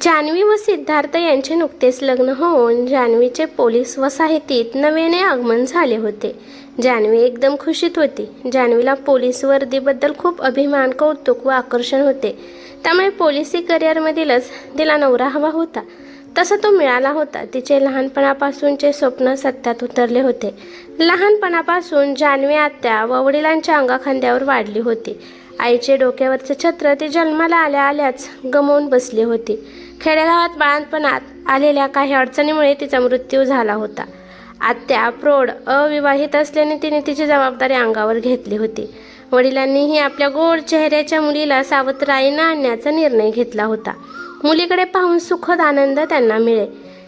जान्हवी व सिद्धार्थ यांचे नुकतेच लग्न होऊन जान्हवीचे पोलीस वसाहतीत नव्याने आगमन झाले होते. जान्हवी एकदम खुशीत होती. जान्हवीला पोलीस वर्दीबद्दल खूप अभिमान, कौतुक व आकर्षण होते. त्यामुळे पोलिसी करिअरमधीलच तिला नवरा हवा होता. तसा तो मिळाला होता. तिचे लहानपणापासूनचे स्वप्न सत्यात उतरले होते. लहानपणापासून जान्हवी आत्या व वडिलांच्या अंगाखांद्यावर वाढली होती. आईचे डोक्यावरचे छत्र ती जन्माला आल्या आल्याच गमावून बसली होती. खेडेगावात बाळंतपणात आलेल्या काही अडचणीमुळे तिचा मृत्यू झाला होता. आत्या प्रौढ अविवाहित असल्याने तिने तिची जबाबदारी अंगावर घेतली होती. वडिलांनीही आपल्या गोड चेहऱ्याच्या मुलीला सावत्राईनं आणण्याचा निर्णय घेतला होता. मुलीकडे पाहून सुखद आनंद त्यांना मिळे.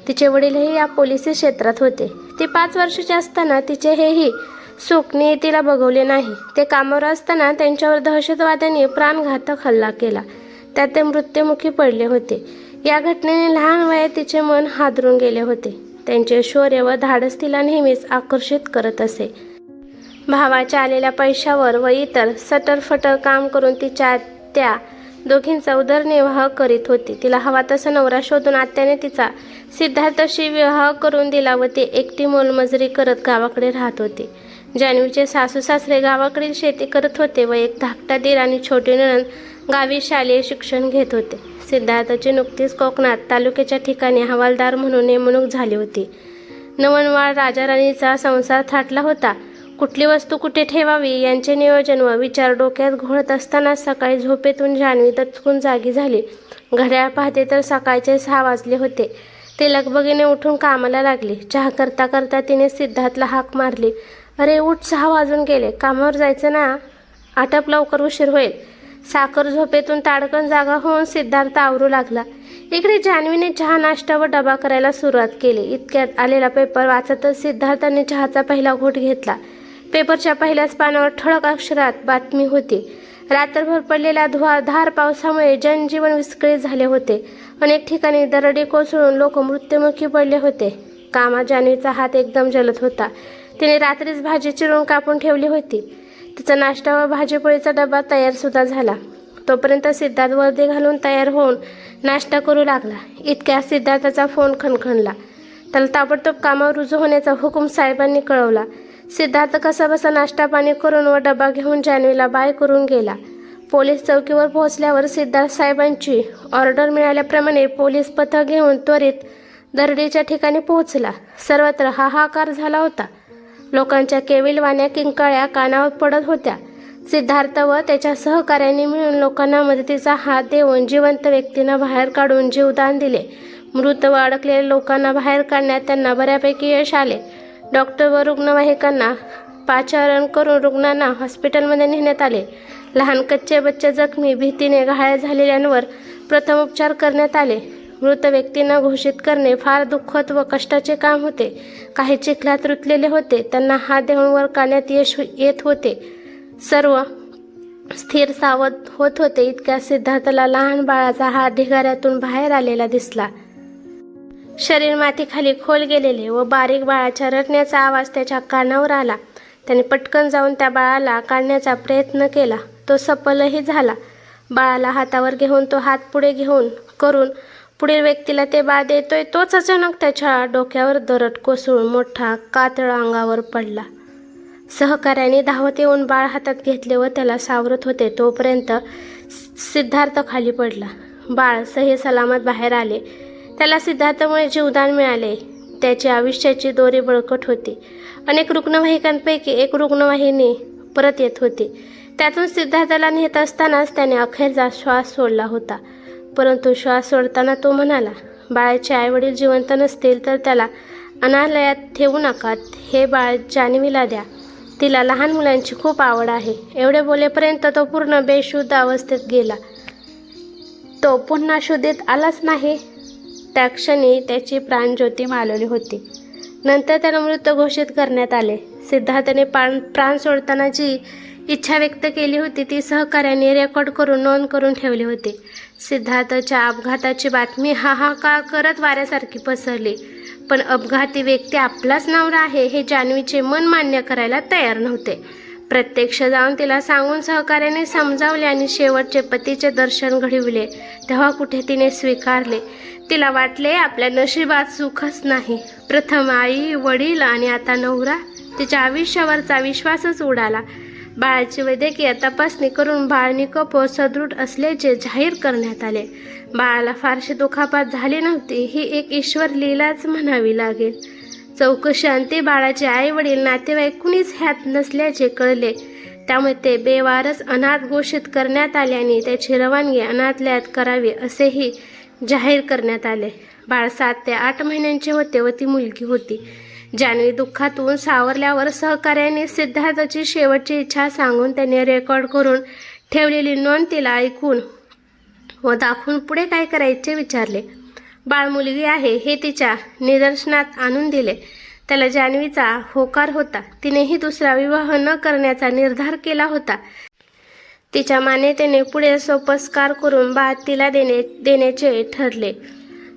तिचे वडीलही या पोलिसी क्षेत्रात होते. ती 5 वर्षाची असताना तिचे हेही सुख नियतीला बघवले नाही. ते कामावर असताना त्यांच्यावर दहशतवाद्यांनी प्राणघातक हल्ला केला. त्यात ते मृत्युमुखी पडले होते. या घटनेने लहान वयात तिचे मन हादरून गेले होते. त्यांचे शौर्य व धाडस तिला नेहमीच आकर्षित करत असे. भावाच्या आलेल्या पैशावर व इतर सटरफटर काम करून तिच्या आत्या दोघींचा उदरनिर्वाह करीत होती. तिला हवा तसा नवरा शोधून आत्याने तिचा सिद्धार्थशी विवाह करून दिला व ती एकटी मोलमजुरी करत गावाकडे राहत होती. जान्हवीचे सासू सासरे गावाकडील शेती करत होते व एक धाकटा दीर आणि छोटी नणंद गावी शालेय शिक्षण घेत होते. सिद्धार्थची नुकतीच कोकणात तालुक्याच्या ठिकाणी हवालदार म्हणून नेमणूक झाली होती. नवनवाळ राजाराणीचा संसार थाटला होता. कुठली वस्तू कुठे ठेवावी यांचे नियोजन व विचार डोक्यात घोळत असताना सकाळी झोपेतून जान्हवी दचकून जागी झाली. घड्याळ पाहते तर सकाळचे 6 वाजले होते. ती लगबगीने उठून कामाला लागली. चहा करता करता तिने सिद्धार्थला हाक मारली. अरे उठ, 6 वाजून गेले, कामावर जायचं ना, आटप लवकर, उशीर होईल. साखर झोपेतून ताडकन जागा होऊन सिद्धार्थ आवरू लागला. इकडे जान्हवीने चहा, नाश्ता व डबा करायला सुरुवात केली. इतक्यात आलेला पेपर वाचतच सिद्धार्थाने चहाचा पहिला घोट घेतला. पेपरच्या पहिल्याच पानावर ठळक अक्षरात बातमी होती. रात्रभर पडलेल्या धार पावसामुळे जनजीवन विस्कळीत झाले होते. अनेक ठिकाणी दरडी कोसळून लोक मृत्युमुखी पडले होते. कामात जान्हवीचा हात एकदम जलत होता. तिने रात्रीच भाजी चिरून कापून ठेवली होती. तिचा नाश्ता व भाजीपोळीचा डबा तयार सुद्धा झाला. तोपर्यंत सिद्धार्थ वर्दी घालून तयार होऊन नाश्ता करू लागला. इतक्या सिद्धार्थाचा फोन खणखणला. त्याला ताबडतोब कामावर रुजू होण्याचा हुकूम साहेबांनी कळवला. सिद्धार्थ कसाबसा नाश्ता पाणी करून व डबा घेऊन जान्हवीला बाय करून गेला. पोलीस चौकीवर पोहोचल्यावर सिद्धार्थ साहेबांची ऑर्डर मिळाल्याप्रमाणे पोलीस पथक घेऊन त्वरित दरडीच्या ठिकाणी पोहोचला. सर्वत्र हाहाकार झाला होता. लोकांच्या केविलवाण्या किंकाळ्या कानावर पडत होत्या. सिद्धार्थ व त्याच्या सहकाऱ्यांनी मिळून लोकांना मदतीचा हात देऊन जिवंत व्यक्तींना बाहेर काढून जीवदान दिले. मृत व अडकलेल्या लोकांना बाहेर काढण्यात त्यांना बऱ्यापैकी यश आले. डॉक्टर व रुग्णवाहिकांना पाचारण करून रुग्णांना हॉस्पिटलमध्ये नेण्यात आले. लहान कच्चे बच्चे जखमी, भीतीने घायल झालेल्यांवर प्रथमोपचार करण्यात आले. मृत व्यक्तींना घोषित करणे फार दुःखद व कष्टाचे काम होते. काही चिखलात रुतलेले होते. त्यांना हात देऊन वर काढण्यात यश येत होते. सर्व स्थिर सावध होत होते. इतक्या सिद्धार्थला लहान बाळाचा हात ढिगाऱ्यातून बाहेर आलेला दिसला. शरीर मातीखाली खोल गेलेले व बारीक बाळाच्या रडण्याचा आवाज त्याच्या कानावर आला. त्याने पटकन जाऊन त्या बाळाला काढण्याचा प्रयत्न केला. तो सफलही झाला. बाळाला हातावर घेऊन तो हात पुढे करून पुढील व्यक्तीला ते बाळ देतोय तोच अचानक त्याच्या डोक्यावर दरड कोसळून मोठा कातळ अंगावर पडला. सहकाऱ्यांनी धावत येऊन बाळ हातात घेतले व त्याला सावरत होते. तोपर्यंत सिद्धार्थ खाली पडला. बाळ सही सलामत बाहेर आले. त्याला सिद्धार्थमुळे जीवदान मिळाले. त्याची आयुष्याची दोरी बळकट होती. अनेक रुग्णवाहिकांपैकी एक रुग्णवाहिनी परत येत होती. त्यातून सिद्धार्थाला नेत असतानाच त्याने अखेरचा श्वास सोडला होता. परंतु श्वास सोडताना तो म्हणाला, बाळाचे आईवडील जिवंत नसतील तर त्याला अनाथालयात ठेवू नका. हे बाळ जान्हवीला द्या. तिला लहान मुलांची खूप आवड आहे. एवढे बोलेपर्यंत तो पूर्ण बेशुद्ध अवस्थेत गेला. तो पुन्हा शुद्धीत आलाच नाही. त्या क्षणी त्याची प्राणज्योती मालवली होती. नंतर त्याला मृत घोषित करण्यात आले. सिद्धार्थने प्राण सोडताना जी इच्छा व्यक्त केली होती ती सहकाऱ्यांनी रेकॉर्ड करून नोंद करून ठेवली होती. सिद्धार्थच्या अपघाताची बातमी हाहाकार करत वाऱ्यासारखी पसरली. पण अपघाती व्यक्ती आपलाच नवरा आहे हे जान्हवीचे मन मान्य करायला तयार नव्हते. प्रत्यक्ष जाऊन तिला सांगून सहकार्याने समजावले आणि शेवटचे पतीचे दर्शन घडविले तेव्हा कुठे तिने स्वीकारले. तिला वाटले आपल्या नशिबात सुखच नाही. प्रथम आई, वडील आणि आता नवरा. तिच्या आयुष्यावरचा विश्वासच उडाला. बाळाची वैद्यकीय तपासणी करून बाळ निकोप व सदृढ असल्याचे जाहीर करण्यात आले. बाळाला फारशी दुखापत झाली नव्हती. ही एक ईश्वर लीलाच म्हणावी लागेल. चौकशी अंती बाळाचे आई वडील नातेवाईक कुणीच ह्यात नसल्याचे कळले. त्यामुळे ते बेवारस अनाथ घोषित करण्यात आले आणि त्याची रवानगी अनाथालयात करावी असेही जाहीर करण्यात आले. बाळ 7 ते 8 महिन्यांचे होते व ती मुलगी होती. जान्हवी दुःखातून सावरल्यावर सहकार्याने सिद्धार्थची शेवटची इच्छा सांगून त्याने रेकॉर्ड करून ठेवलेली नोंद तिला ऐकून व दाखवून पुढे काय करायचे विचारले. बाळ मुलगी आहे हे तिच्या निदर्शनात आणून दिले. त्याला जान्हवीचा होकार होता. तिनेही दुसरा विवाह न करण्याचा निर्धार केला होता. तिच्या मान्यतेने पुढे सोपस्कार करून बाळ तिला देण्याचे ठरले.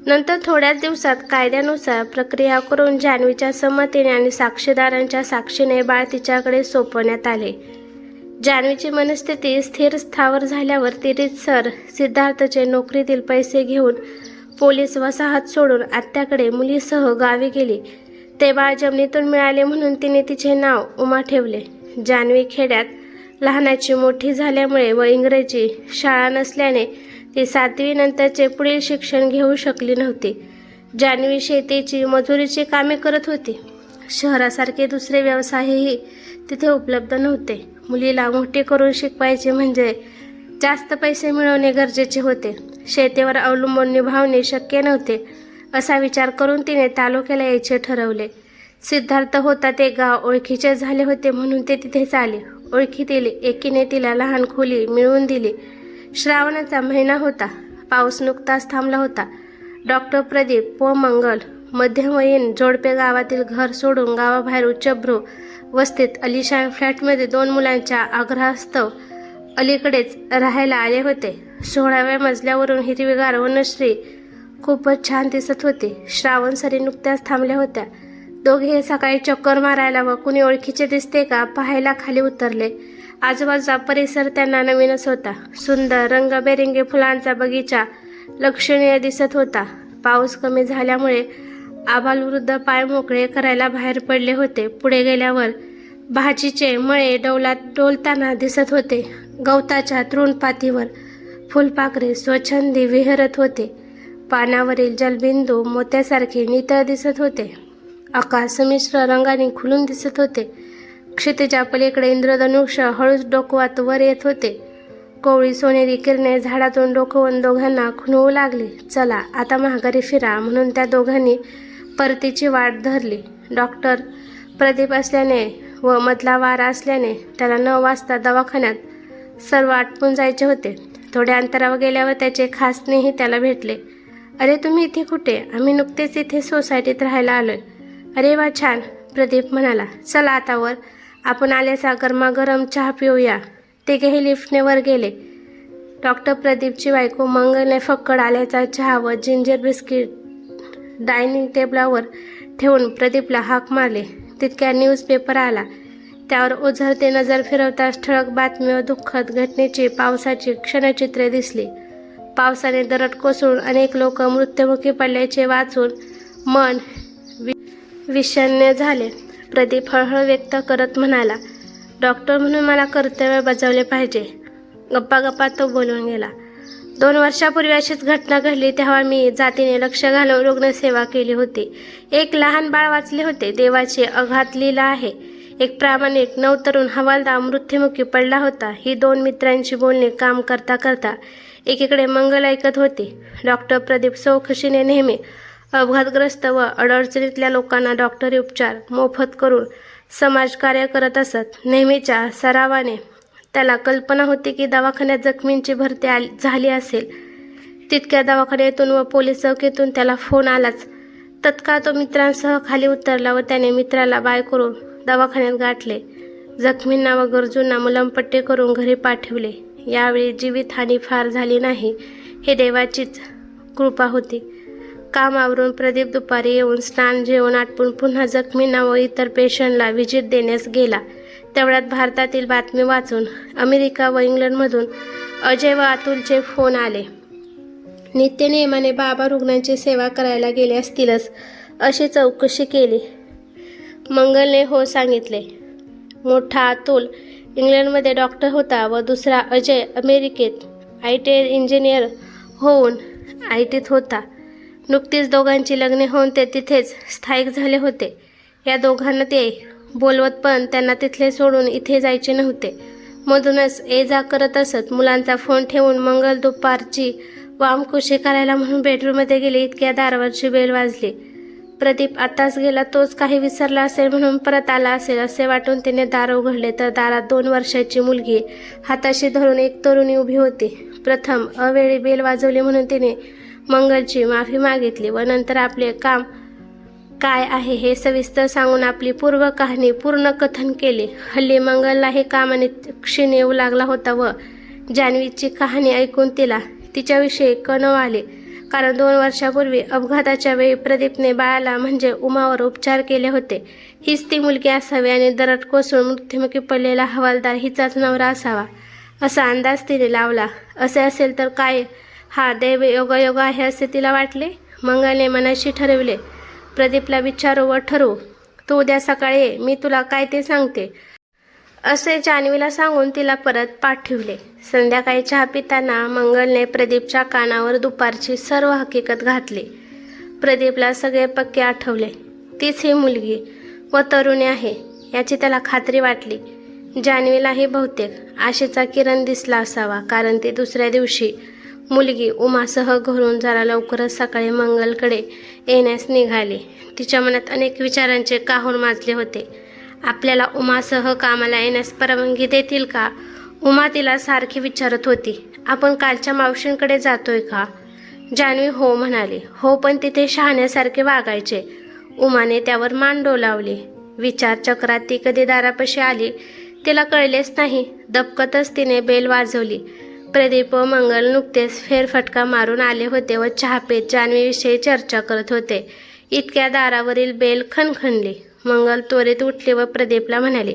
नंतर थोड्याच दिवसात कायद्यानुसार प्रक्रिया करून जान्हवीच्या संमतीने आणि साक्षीदारांच्या साक्षीने बाळ तिच्याकडे सोपवण्यात आले. जान्हवीची मनस्थिती स्थिर स्थावर झाल्यावर ती रीतसर सिद्धार्थचे नोकरीतील पैसे घेऊन पोलीस वसाहत सोडून आत्याकडे मुलीसह गावी गेली. ते बाळ जमिनीतून मिळाले म्हणून तिने तिचे नाव उमा ठेवले. जान्हवी खेड्यात लहानाची मोठी झाल्यामुळे व इंग्रजी शाळा नसल्याने ती 7वी नंतरचे पुढील शिक्षण घेऊ शकली नव्हती. जान्हवी शेतीची मजुरीची कामे करत होती. शहरासारखे दुसरे व्यवसायही तिथे उपलब्ध नव्हते. मुलीला मोठे करून शिकवायचे म्हणजे जास्त पैसे मिळवणे गरजेचे होते. शेतीवर अवलंबून निभावणे शक्य नव्हते. असा विचार करून तिने तालुक्याला यायचे ठरवले. सिद्धार्थ होता ते गाव ओळखीचे झाले होते म्हणून ते तिथेच आले. ओळखीतील एकीने तिला लहान खोली मिळवून दिली. श्रावणाचा महिना होता. पाऊस नुकताच थांबला होता. डॉक्टर प्रदीप व मंगल मध्यमवयीन जोडपे गावातील घर सोडून गावाबाहेर उच्चभ्रू वस्तीत अलिशान फ्लॅटमध्ये 2 मुलांच्या आग्रहास्तव अलीकडेच राहायला आले होते. 16व्या मजल्यावरून हिरवीगार वनश्री खूपच छान दिसत होती. श्रावण सरी नुकत्याच थांबल्या होत्या. दोघे सकाळी चक्कर मारायला व कुणी ओळखीचे दिसते का पाहायला खाली उतरले. आजूबाजूचा परिसर त्यांना नवीनच होता. सुंदर रंगबेरंगी फुलांचा बगीचा लक्षणीय दिसत होता. पाऊस कमी झाल्यामुळे आबालवृद्ध पाय मोकळे करायला बाहेर पडले होते. पुढे गेल्यावर भाजीचे मळे डोलताना दिसत होते. गवताच्या तृणपातीवर फुलपाखरे स्वच्छंदी विहरत होते. पानावरील जलबिंदू मोत्यासारखे नितळ दिसत होते. आकाश संमिश्र रंगाने खुलून दिसत होते. क्षितिजा पलीकडे इंद्रधनुष्य हळूच डोकवात वर येत होते. कोवळी सोनेरी किरणे झाडातून डोकवून दोघांना खुणवू लागली. चला आता माघारी फिरा म्हणून त्या दोघांनी परतीची वाट धरली. डॉक्टर प्रदीप असल्याने व मधला वारा असल्याने त्याला 9 वाजता दवाखान्यात सर्व आटपून जायचे होते. थोड्या अंतरावर गेल्यावर त्याचे खास स्नेही त्याला भेटले. अरे तुम्ही इथे कुठे? आम्ही नुकतेच इथे सोसायटीत राहायला आलोय. अरे वा छान, प्रदीप म्हणाला. चला आता वर, आपण आल्याचा गरमागरम चहा पिऊया. तिघेही लिफ्टने वर गेले. डॉक्टर प्रदीपची बायको मंगलने फक्कड आल्याचा चहा व जिंजर बिस्किट डायनिंग टेबलावर ठेवून प्रदीपला हाक मारले. तितक्या न्यूजपेपर आला. त्यावर ओझरते नजर फिरवताच ठळक बातमी व दुःखद घटनेची पावसाची क्षणचित्रे दिसली. पावसाने दरड कोसळून अनेक लोक मृत्युमुखी पडल्याचे वाचून मन विषण्ण झाले. प्रदीप हळहळ व्यक्त करत म्हणाला, डॉक्टर म्हणून मला कर्तव्य बजावले पाहिजे. गप्पा गप्पा तो बोलून गेला. 2 वर्षापूर्वी अशीच घटना घडली. तेव्हा मी जातीने लक्ष घालून रुग्णसेवा केली होती. एक लहान बाळ वाचले होते. देवाची अघात लीला आहे. एक प्रामाणिक नवतरुण हवालदार मृत्युमुखी पडला होता. ही 2 मित्रांची बोलणी काम करता करता एकीकडे मंगल ऐकत होती. डॉक्टर प्रदीप चौकशीने नेहमी अपघातग्रस्त व अडचणीतल्या लोकांना डॉक्टरी उपचार मोफत करून समाजकार्य करत असत. नेहमीच्या सरावाने त्याला कल्पना होती की दवाखान्यात जखमींची भरती झाली असेल. तितक्या दवाखान्यातून व पोलीस चौकीतून त्याला फोन आलाच. तत्काळ तो मित्रांसह खाली उतरला व त्याने मित्राला बाय करून दवाखान्यात गाठले. जखमींना व गरजूंना मलमपट्टी करून घरी पाठवले. यावेळी जीवितहानी फार झाली नाही. हे देवाचीच कृपा होती. काम आवरून प्रदीप दुपारी येऊन स्नान जेवण आटपून पुन्हा जखमींना व इतर पेशंटला व्हिजिट देण्यास गेला. तेवढ्यात भारतातील बातमी वाचून अमेरिका व इंग्लंडमधून अजय व अतुलचे फोन आले. नित्यनेमाने बाबा रुग्णांची सेवा करायला गेले असतीलच अशी चौकशी केली. मंगलने हो सांगितले. मोठा अतुल इंग्लंडमध्ये डॉक्टर होता व दुसरा अजय अमेरिकेत IT इंजिनियर होऊन ITत होता. नुकतीच दोघांची लग्ने होऊन ते तिथेच स्थायिक झाले होते. या दोघांना ते बोलवत पण त्यांना तिथले सोडून इथे जायचे नव्हते. मधूनच ये जा करत असत. मुलांचा फोन ठेवून मंगल दुपारची वामकुशी करायला म्हणून बेडरूममध्ये गेले. इतक्या दारावरची बेल वाजली. प्रदीप आताच गेला, तोच काही विसरला असेल म्हणून परत आला असेल असे वाटून तिने दार उघडले तर दारात 2 वर्षाची मुलगी हाताशी धरून एक तरुणी उभी होती. प्रथम अवेळी बेल वाजवली म्हणून तिने मंगलची माफी मागितली व नंतर आपले काम काय आहे हे सविस्तर सांगून आपली पूर्व कहाणी पूर्ण कथन केले. हल्ली मंगलला हे कामाने क्षीण येऊ लागला होता व जान्हवीची कहाणी ऐकून तिला तिच्याविषयी कणव आले. कारण 2 वर्षापूर्वी अपघाताच्या वेळी प्रदीपने बाळाला म्हणजे उमावर उपचार केले होते. हीच ती मुलगी असावी आणि दरड कोसळून मृत्युमुखी पडलेला हवालदार हिचाच नवरा असावा असा अंदाज तिने लावला. असे असेल तर काय हा दैव योगायोग आहे असे तिला वाटले. मंगलने मनाशी ठरविले, प्रदीपला विचारू व ठरवू. तू उद्या सकाळी ये, मी तुला काय ते सांगते असे जान्हवीला सांगून तिला परत पाठविले. संध्याकाळी चहा पिताना मंगलने प्रदीपच्या कानावर दुपारची सर्व हकीकत घातली. प्रदीपला सगळे पक्के आठवले. तीच ही मुलगी व तरुणी आहे याची त्याला खात्री वाटली. जान्हवीलाही बहुतेक आशेचा किरण दिसला असावा, कारण ती दुसऱ्या दिवशी मुलगी उमासह घरून जरा लवकरच सकाळी मंगलकडे येण्यास निघाली. तिच्या मनात अनेक विचारांचे काहूर माजले होते. आपल्याला उमासह कामाला येण्यास परवानगी देतील का? उमा तिला सारखी विचारत होती. आपण कालच्या मावशींकडे जातोय का? जान्हवी हो म्हणाली. हो, पण तिथे शहाण्यासारखे वागायचे. उमाने त्यावर मान डोलावली. विचारचक्रात ती कधी दारापाशी आली तिला कळलेच नाही. दबकतच तिने बेल वाजवली. प्रदीप व मंगल नुकतेच फेरफटका मारून आले होते व चहा पीत जान्हवीविषयी चर्चा करत होते. इतक्या दारावरील बेल खणखणली. मंगल त्वरित उठली व प्रदीपला म्हणाली,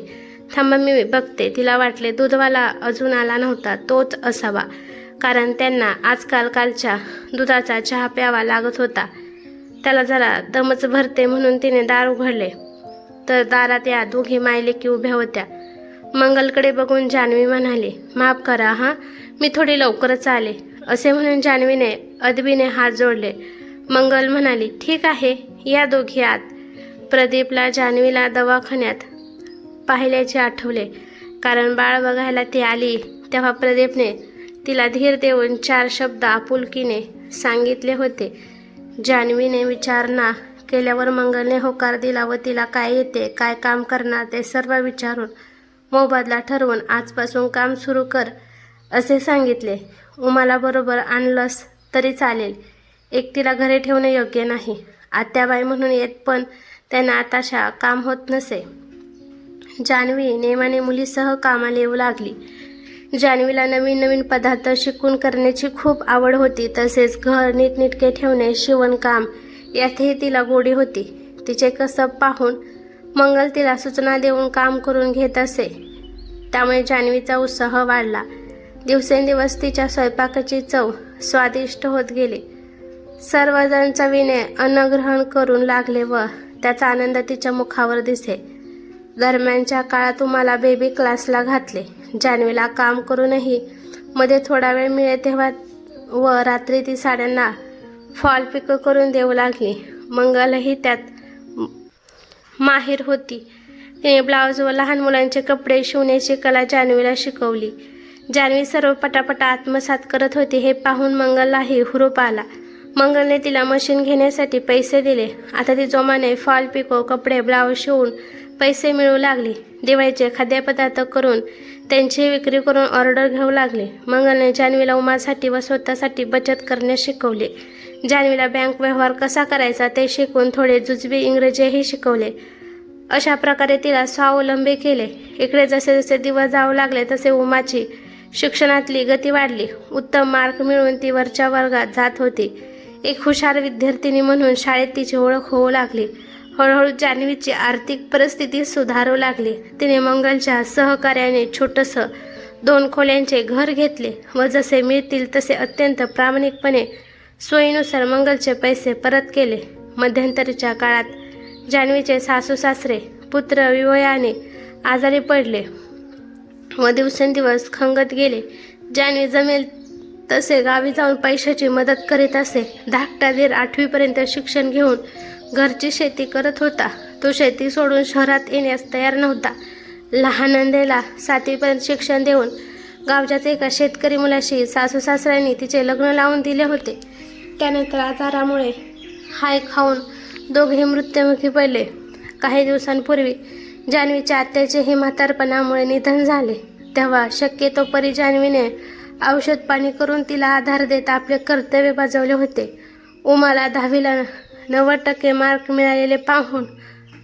थांबा, मी बघते. तिला वाटले दूधवाला अजून आला नव्हता, तोच असावा, कारण त्यांना आजकाल कालच्या दुधाचा चहा प्यावा लागत होता. त्याला जरा दमच भरते म्हणून तिने दार उघडले तर दारात या दोघी मायलेकी उभ्या होत्या. मंगलकडे बघून जान्हवी म्हणाली, माफ करा हां, मी थोडी लवकरच आले. असे म्हणून जान्हवीने अदबीने हात जोडले. मंगल म्हणाली, ठीक आहे, या दोघी आत. प्रदीपला जान्हवीला दवाखान्यात पाहिल्याचे आठवले, कारण बाळ बघायला ती आली तेव्हा प्रदीपने तिला धीर देऊन 4 शब्द आपुलकीने सांगितले होते. जान्हवीने विचारणा केल्यावर मंगलने होकार दिला व तिला काय येते, काय काम करणार ते सर्व विचारून मोबदला ठरवून आजपासून काम सुरू कर असे सांगितले. उमाला बरोबर आणलंस तरी चालेल, एकटीला घरी ठेवणे योग्य नाही. आत्याबाई म्हणून येत पण त्यांना आताशा काम होत नसे. जान्हवी नेमाने मुलीसह कामाला येऊ लागली. जान्हवीला नवीन नवीन पदार्थ शिकून करण्याची खूप आवड होती. तसेच घर नीटनेटके ठेवणे, शिवणकाम यातही तिला गोडी होती. तिचे कसब पाहून मंगल तिला सूचना देऊन काम करून घेत असे. त्यामुळे जान्हवीचा उत्साह वाढला. दिवसेंदिवस तिच्या स्वयंपाकाची चव स्वादिष्ट होत गेली. सर्वजण चवीने अन्न ग्रहण करून लागले व त्याचा आनंद तिच्या मुखावर दिसे. दरम्यानच्या काळात उमाला बेबी क्लासला घातले. जान्हवीला काम करूनही मध्ये थोडा वेळ मिळे तेव्हा व रात्री ती साड्यांना फॉल पिको करून देऊ लागली. मंगलही त्यात माहिर होती. तिने ब्लाऊज व लहान मुलांचे कपडे शिवण्याची कला जान्हवीला शिकवली. जान्हवी सर्व पटापटा आत्मसात करत होती हे पाहून मंगललाही हुरूप आला. मंगलने तिला मशीन घेण्यासाठी पैसे दिले. आता ती जोमाने फॉल पिको, कपडे, ब्लाऊज शिवून पैसे मिळू लागली. दिवाळीचे खाद्यपदार्थ करून त्यांची विक्री करून ऑर्डर घेऊ लागले. मंगलने जान्हवीला उमासाठी व स्वतःसाठी बचत करण्यास शिकवले. जान्हवीला बँक व्यवहार कसा करायचा ते शिकवून थोडे जुजबी इंग्रजीही शिकवले. अशा प्रकारे तिला स्वावलंबी केले. इकडे जसे जसे दिवस जाऊ लागले तसे उमाची शिक्षणातली गती वाढली. उत्तम मार्क मिळवून ती वरच्या वर्गात जात होती. एक हुशार विद्यार्थिनी म्हणून शाळेत तिची ओळख होऊ लागली. हळूहळू जान्हवीची आर्थिक परिस्थिती सुधारू लागली. तिने मंगलच्या सहकार्याने छोटंसं 2 खोल्यांचे घर घेतले व जसे मिळतील तसे अत्यंत प्रामाणिकपणे सोयीनुसार मंगलचे पैसे परत केले. मध्यंतरीच्या काळात जान्हवीचे सासू सासरे पुत्र विवयाने आजारी पडले व दिवसेंदिवस खंगत गेले. जान्हवी जमेल तसे गावी जाऊन पैशाची मदत करीत असे. धाकटा दीर 8वीपर्यंत शिक्षण घेऊन घरची शेती करत होता. तो शेती सोडून शहरात येण्यास तयार नव्हता. लहान नंदेला 7वीपर्यंत शिक्षण देऊन गावच्याच एका शेतकरी मुलाशी सासू सासऱ्यांनी तिचे लग्न लावून दिले होते. त्यानंतर आजारामुळे हाय खाऊन दोघेही मृत्युमुखी पडले. काही दिवसांपूर्वी जान्हवीच्या आत्याचेही म्हातारपणामुळे निधन झाले. तेव्हा शक्यतो परी जान्हवीने औषध पाणी करून तिला आधार देत आपले कर्तव्य बजावले होते. उमाला 10वीला 90% मार्क मिळालेले पाहून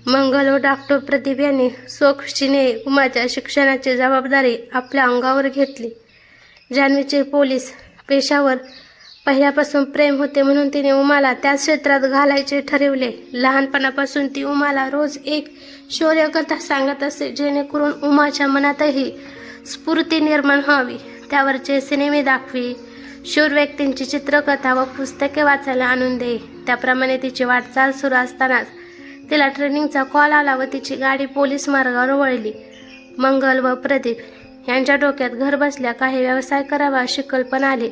मंगल व डॉक्टर प्रदीप यांनी स्वखुशीने उमाच्या शिक्षणाची जबाबदारी आपल्या अंगावर घेतली. जान्हवीचे पोलीस पेशावर पहिल्यापासून प्रेम होते म्हणून तिने उमाला त्याच क्षेत्रात घालायचे ठरवले. लहानपणापासून ती उमाला रोज एक शौर्यकथा सांगत असे, जेणेकरून उमाच्या मनातही स्फूर्ती निर्माण व्हावी. त्यावरचे सिनेमे दाखवी, शूर व्यक्तींची चित्रकथा व पुस्तके वाचायला आणून दे. त्याप्रमाणे तिची वाटचाल सुरू असतानाच तिला ट्रेनिंगचा कॉल आला व तिची गाडी पोलीस मार्गावर वळली. मंगल व प्रदीप यांच्या डोक्यात घर बसल्या काही व्यवसाय करावा अशी कल्पना आली.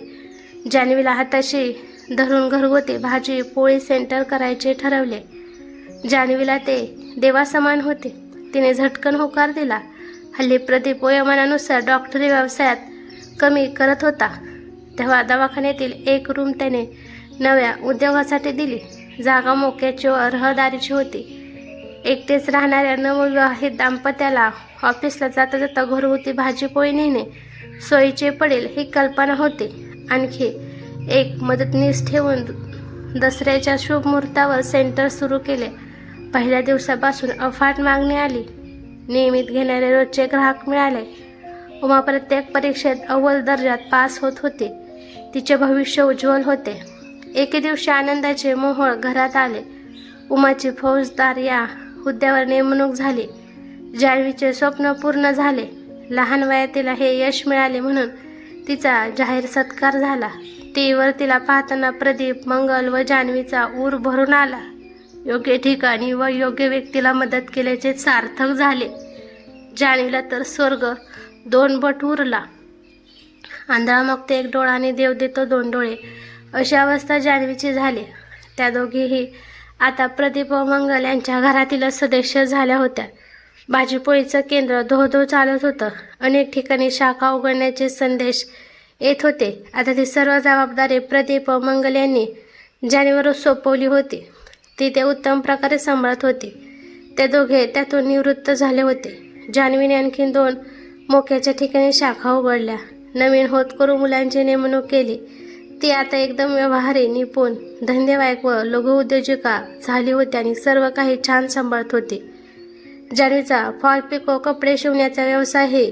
जान्हवीला हाताशी धरून घरगुती भाजी पोळी सेंटर करायचे ठरवले. जान्हवीला ते देवासमान होते. तिने झटकन होकार दिला. हल्ली प्रदीप वयोमानानुसार डॉक्टरी व्यवसायात कमी करत होता. तेव्हा दवाखान्यातील एक रूम त्याने नव्या उद्योगासाठी दिली. जागा मोक्याची व रहदारीची होती. एकटेच राहणाऱ्या नवविवाहित दाम्पत्याला ऑफिसला जाता जाता घरगुती भाजीपोळी नेणे सोयीचे पडेल ही कल्पना होती. आणखी एक मदतनीस ठेवून दसऱ्याच्या शुभ मुहूर्तावर सेंटर सुरू केले. पहिल्या दिवसापासून अफाट मागणी आली. नियमित घेणारे रोजचे ग्राहक मिळाले. उमा प्रत्येक परीक्षेत अव्वल दर्जात पास होत होती. तिचे भविष्य उज्ज्वल होते. एके दिवशी आनंदाचे मोहोळ घरात आले. उमाची फौजदार या हुद्द्यावर नेमणूक झाली. जान्हवीचे स्वप्न पूर्ण झाले. लहान वयात तिला हे यश मिळाले म्हणून तिचा जाहीर सत्कार झाला. टीव्हीवर तिला पाहताना प्रदीप, मंगल व जान्हवीचा ऊर भरून आला. योग्य ठिकाणी व योग्य व्यक्तीला मदत केल्याचे सार्थक झाले. जान्हवीला तर स्वर्ग 2 पट उरला. आंधळा मागतो 1 डोळा आणि देव देतो 2 डोळे अशी अवस्था जान्हवीची झाली. त्या दोघीही आता प्रदीप व मंगल यांच्या घरातील सदस्य झाल्या होत्या. भाजीपोळीचं केंद्र धोधो चालत होतं. अनेक ठिकाणी शाखा उघडण्याचे संदेश येत होते. आता ती सर्व जबाबदारी प्रदीप व मंगल यांनी जान्हवीवर सोपवली होती. ती ते उत्तम प्रकारे सांभाळत होती. ते दोघे त्यातून निवृत्त झाले होते. जान्हवीने आणखी 2 मोक्याच्या ठिकाणी शाखा उघडल्या. नवीन होतकरू मुलांची नेमणूक केली. ती आता एकदम व्यवहारी, निपुण, धंदेवाईक व लघुउद्योजिका झाली होती आणि सर्व काही छान सांभाळत होती. जान्हवीचा फॉल पिको कपडे शिवण्याचा व्यवसायही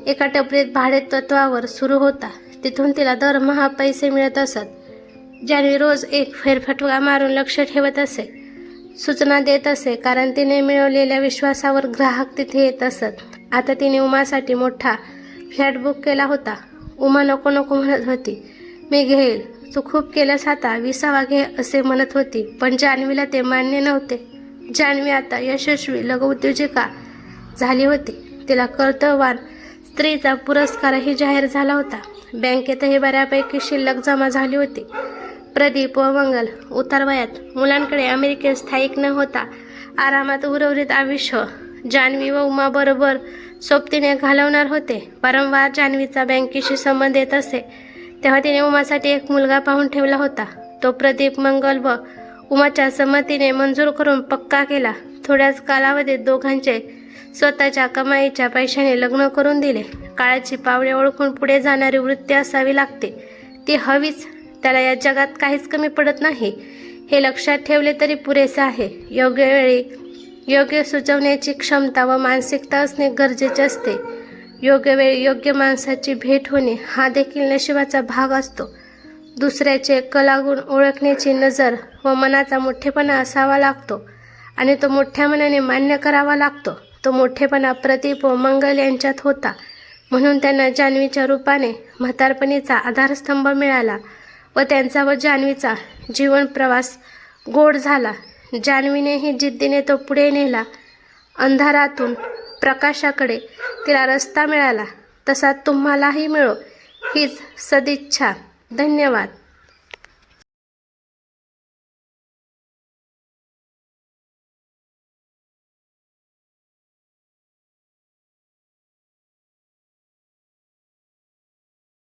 एका टपरीत भाडे तत्वावर सुरू होता. तिथून तिला दरमहा पैसे मिळत असत. जान्हवी रोज एक फेरफटका मारून लक्ष ठेवत असे, सूचना देत असे, कारण तिने मिळवलेल्या विश्वासावर ग्राहक तिथे येत असत. आता तिने उमासाठी मोठा फ्लॅट बुक केला होता. उमा नको नको म्हणत होती. मी घेईल, तू खूप केलंस, आता 20वा घे असे म्हणत होती. पण जान्हवीला ते मान्य नव्हते. जान्हवी आता यशस्वी लघुउद्योजिका झाली होती. तिला कर्तव्यवान स्त्रीचा पुरस्कारही जाहीर झाला होता. बँकेतही बऱ्यापैकी शिल्लक जमा झाली होती. प्रदीप व मंगल उतारवयात मुलांकडे अमेरिकेत स्थायिक न होता आरामात उर्वरित आयुष्य जान्हवी व उमा बरोबर सोबतीने घालवणार होते. वारंवार जान्हवीचा बँकेशी संबंध येत असे. तेव्हा तिने उमासाठी एक मुलगा पाहून ठेवला होता. तो प्रदीप, मंगल व उमाच्या संमतीने मंजूर करून पक्का केला. थोड्याच कालावधीत दोघांचे स्वतःच्या कमाईच्या पैशाने लग्न करून दिले. काळाची पावले ओळखून पुढे जाणारी वृत्ती असावी लागते. ती हवीच. त्याला या जगात काहीच कमी पडत नाही हे लक्षात ठेवले तरी पुरेसे आहे. योग्य वेळी योग्य सुचवण्याची क्षमता व मानसिकता असणे गरजेचे असते. योग्य वेळी योग्य माणसाची भेट होणे हा देखील नशिबाचा भाग असतो. दुसऱ्याचे कलागुण ओळखण्याची नजर व मनाचा मोठेपणा असावा लागतो. आणि तो मोठ्या मनाने मान्य करावा लागतो. तो मोठेपणा प्रदीप व मंगल यांच्यात होता, म्हणून त्यांना जान्हवीच्या रूपाने म्हातारपणीचा आधारस्तंभ मिळाला व त्यांचा व जान्हवीचा जीवन प्रवास गोड झाला. जान्हवीनेही जिद्दीने तो पुढे नेला. अंधारातून प्रकाशाकडे तिला रस्ता मिळाला, तसा तुम्हालाही मिळो हीच सदिच्छा. धन्यवाद.